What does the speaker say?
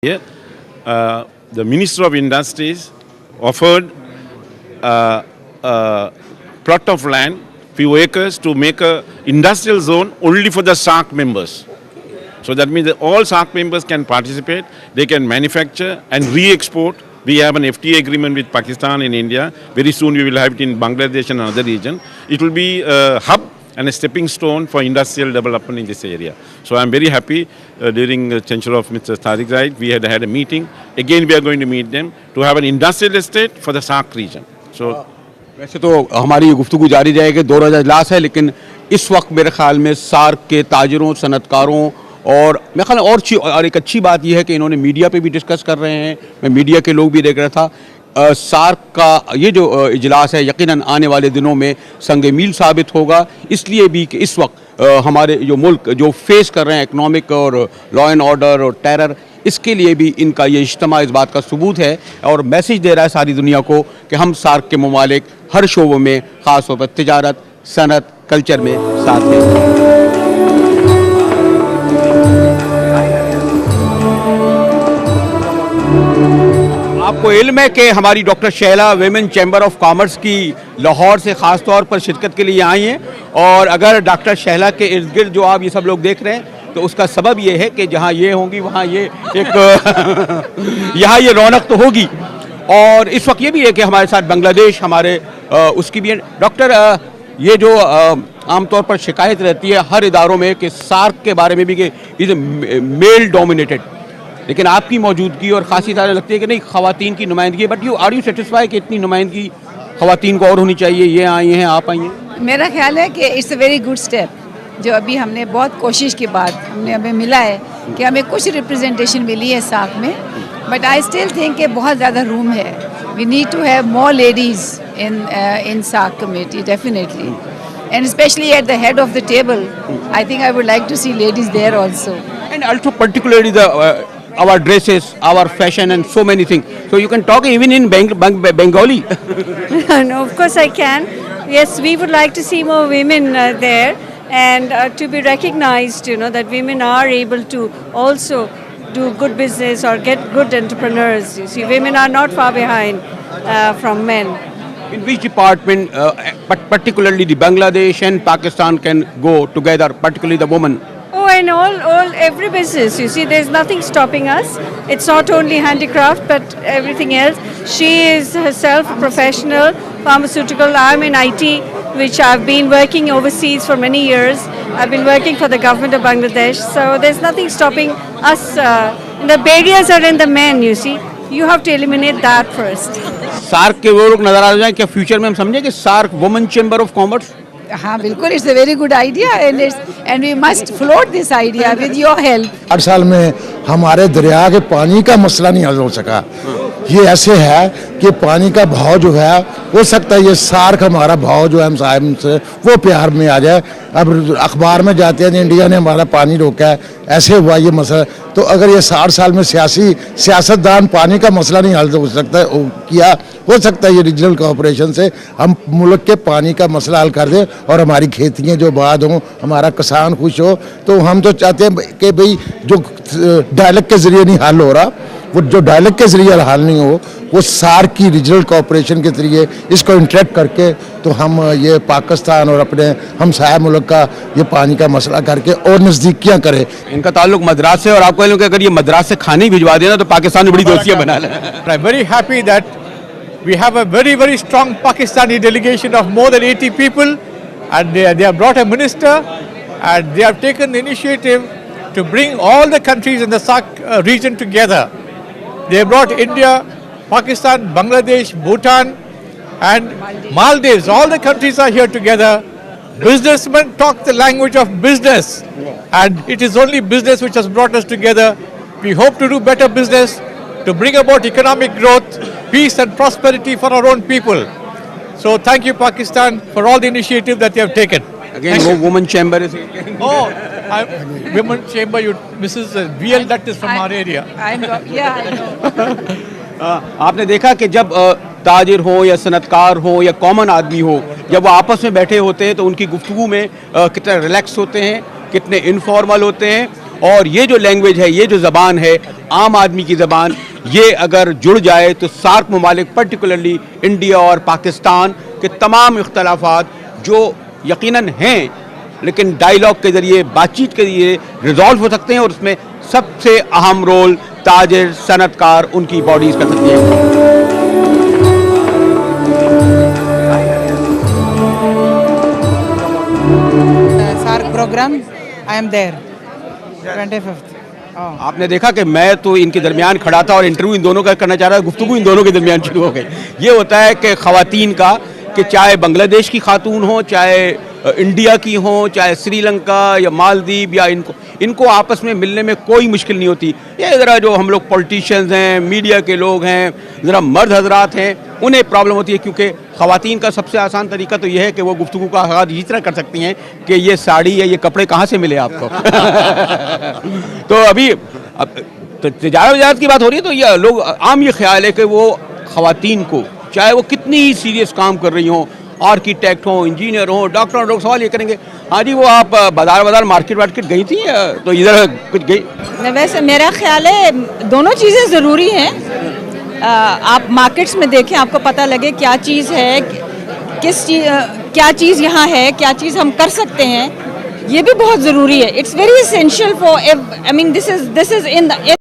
Here, the Minister of Industries offered a plot of land, few acres, to make a industrial zone only for the SAARC members. So that means that all SAARC members can participate, they can manufacture and re-export. We have an FTA agreement with Pakistan and India. Very soon we will have it in Bangladesh and another region. It will be a hub and a stepping stone for industrial development in this area. So I am very happy during the tenure of Mr. Tariq Zahid, we had a meeting. Again we are going to meet them to have an industrial estate for the SAARC region. So वैसे तो हमारी ये गुफ्तगू जारी रहेगी, 2 रोज़ा इजलास है, लेकिन इस वक्त मेरे ख्याल में सार्क के ताजरों, सनतकारों और मेरे ख्याल और एक अच्छी बात यह है कि इन्होंने मीडिया पे भी डिस्कस कर रहे हैं। मैं मीडिया के लोग भी देख रहा था। सार्क का ये जो इजलास है यकीनन आने वाले दिनों में संग मील साबित होगा, इसलिए भी कि इस वक्त हमारे जो मुल्क जो फेस कर रहे हैं इकनॉमिक और लॉ एंड ऑर्डर और टेरर, इसके लिए भी इनका ये इज्तिमा इस बात का सबूत है और मैसेज दे रहा है सारी दुनिया को कि हम सार्क के ममालिक हर शोबों में, ख़ास तौर पर तिजारत, सनत, कल्चर में साथ हैं। आपको इल्म है कि हमारी doctor Shaila women chamber of commerce की लाहौर से ख़ास तौर पर शिरकत के लिए आई हैं, और अगर डॉक्टर शैला के इर्द गिर्द जो आप ये सब लोग देख रहे हैं तो उसका सबब ये है कि जहाँ ये होंगी वहाँ ये एक यहाँ ये रौनक तो होगी। और इस वक्त ये भी है कि हमारे साथ बांग्लादेश हमारे उसकी भी है। डॉक्टर, ये जो आमतौर पर शिकायत रहती है हर इदारों में कि सार्क के बारे में भी कि इज़ मेल डोमिनेटेड, लेकिन आपकी मौजूदगी और ख़ासी तरह लगती है कि नहीं ख़वातीन की नुमाइंदगी, बट आर यू सेटिस्फाई कि इतनी नुमाइंदगी ख़वातीन को और होनी चाहिए? ये आई हैं, आप आई हैं। मेरा ख्याल है कि it's a very good step जो अभी हमने बहुत कोशिश के बाद हमें मिला है कि हमें कुछ रिप्रेजेंटेशन मिली है सार्क में, बट आई स्टिल थिंक कि बहुत ज़्यादा रूम है। We need to have more ladies in SAARC committee, definitely, and especially at the head of the table. I think I would like to see ladies there also. And also particularly the our dresses, our fashion, and so many things. So you can talk even in Bengali. No, of course I can. Yes, we would like to see more women there, and to be recognized, that women are able to also do good business or get good entrepreneurs. You see, women are not far behind from men. In which department, but particularly the Bangladesh and Pakistan can go together, particularly the women? Oh, and every business. You see, there's nothing stopping us. It's not only handicraft, but everything else. She is herself a professional, pharmaceutical. I'm in IT, which I've been working overseas for many years. I've been working for the government of Bangladesh. So there's nothing stopping us. The barriers are in the men, you see. You have to eliminate that first. SAARC के वो लोग नजर आ जाएं, क्या future में हम समझें कि SAARC women chamber of commerce? हाँ बिल्कुल, it's a very good idea and we must float this idea with your help. 8 साल में हमारे दरिया के पानी का मसला नहीं हल हो सका। ये ऐसे है कि पानी का भाव जो है, हो सकता है ये सार्क हमारा भाव जो है हम साहब से वो प्यार में आ जाए। अब अखबार में जाते हैं इंडिया ने हमारा पानी रोका है, ऐसे हुआ ये मसला। तो अगर ये 60 साल में सियासतदान पानी का मसला नहीं हल हो सकता किया, हो सकता है ये रीजनल कोऑपरेशन से हम मुल्क के पानी का मसला हल कर दें और हमारी खेतियाँ जो आबाद हों, हमारा किसान खुश हो। तो हम तो चाहते हैं कि भाई जो डायलॉग के ज़रिए नहीं हल हो रहा, वो जो डायलॉग के ज़रिए हल नहीं हो, वो सार्क की रीजनल कोऑपरेशन के ज़रिए इसको इंटरेक्ट करके तो हम ये पाकिस्तान और अपने हम साहब मुल्क का ये पानी का मसला करके और नज़दीकियाँ करें। इनका ताल्लुक मद्रास से, और आपको कि अगर ये मद्रास से खाने ही भिजवा देना तो पाकिस्तान में बड़ी दोस्तियाँ बना लें। I am very happy that we have a very, very strong Pakistani delegation of more than 80 people, and they have brought a minister, and they have taken the initiative to bring all the countries in the SAARC region together. They have brought India, Pakistan, Bangladesh, Bhutan, and Maldives. All the countries are here together. Businessmen talk the language of business, and it is only business which has brought us together. We hope to do better business, to bring about economic growth, peace and prosperity for our own people. So thank you, Pakistan, for all the initiative that you have taken. Again, women chamber is... Women chamber, Mrs. VL, that is from our area. I know. आपने देखा कि जब ताजिर हो या सनतकार हो या common आदमी हो, जब वो आपस में बैठे होते हैं तो उनकी गुफ्तगू में कितने रिलैक्स होते हैं, कितने इनफॉर्मल होते हैं, और ये जो लैंग्वेज है, ये जो ज़बान है, आम आदमी की ज़बान, ये अगर जुड़ जाए तो सार्क ममालिक पर्टिकुलरली इंडिया और पाकिस्तान के तमाम इख्तलाफात जो यकीनन हैं लेकिन डायलॉग के ज़रिए, बातचीत के ज़रिए रिजॉल्व हो सकते हैं, और उसमें सबसे अहम रोल ताजिर, सनतकार, उनकी बॉडीज़ कर सकती हैं। SAARC program, I am there, 25th. Oh. आपने देखा कि मैं तो इनके दरमियान खड़ा था और इंटरव्यू इन दोनों का करना चाह रहा था, गुफ्तगू इन दोनों के दरमियान शुरू हो गई। ये होता है कि ख़वातीन का, कि चाहे बांग्लादेश की खातून हो, चाहे इंडिया की हो, चाहे श्रीलंका या मालदीव, या इनको आपस में मिलने में कोई मुश्किल नहीं होती। ये ज़रा जो हम लोग पॉलिटिशियंस हैं, मीडिया के लोग हैं, ज़रा मर्द हजरात हैं, उन्हें प्रॉब्लम होती है, क्योंकि ख़वातीन का सबसे आसान तरीका तो यह है कि वो गुफ्तगू का आगाज़ इस तरह कर सकती हैं कि ये साड़ी या ये कपड़े कहाँ से मिले आपको। तो अभी तो तिजारत की बात हो रही है, तो ये लोग आम ये ख्याल है कि वो ख़वातीन को, चाहे वो कितनी ही सीरियस काम कर रही हों, आर्किटेक्ट हों, इंजीनियर हों, डॉक्टर हों, लोग सवाल ये करेंगे, हाँ जी वो आप बाज़ार मार्केट गई थी, तो इधर कुछ गई? वैसे मेरा ख्याल है दोनों चीज़ें ज़रूरी हैं। आप मार्केट्स में देखें, आपको पता लगे क्या चीज़ है, क्या चीज़ यहाँ है, क्या चीज़ हम कर सकते हैं, ये भी बहुत ज़रूरी है। It's very essential for, I mean this is in the